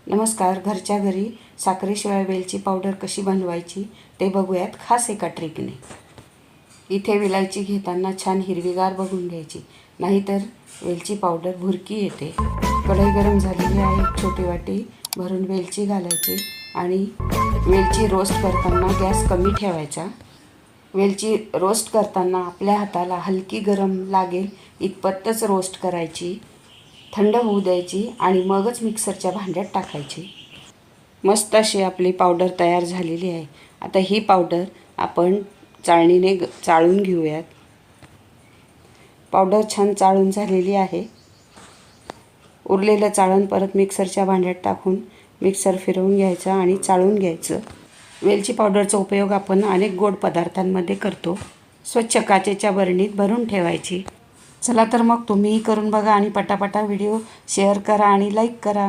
नमस्कार. घरच्या घरी साखरेशिवाय वेलची पावडर कशी बनवायची ते बघूयात खास एका ट्रिकने. इथे विलायची घेताना छान हिरवीगार बघून घ्यायची, नाहीतर वेलची पावडर भुरकी येते. कढई गरम झालेली आहे. एक छोटी वाटी भरून वेलची घालायची आणि वेलची रोस्ट करताना गॅस कमी ठेवायचा. वेलची रोस्ट करताना आपल्या हाताला हलकी गरम लागेल इतपतच रोस्ट करायची, थंड होऊ द्यायची आणि मगच मिक्सरच्या भांड्यात टाकायची. मस्त अशी आपली पावडर तयार झालेली आहे. आता ही पावडर आपण चाळणीने चाळून घेऊयात. पावडर छान चाळून झालेली आहे. उरलेलं चाळण परत मिक्सरच्या भांड्यात टाकून मिक्सर फिरवून घ्यायचा आणि चाळून घ्यायचं. वेलची पावडरचा उपयोग आपण अनेक गोड पदार्थांमध्ये करतो. स्वच्छ काचेच्या बरणीत भरून ठेवायची. चला तर मग तुम्हीही करून बघा आणि पटापटा व्हिडिओ शेअर करा आणि लाईक करा.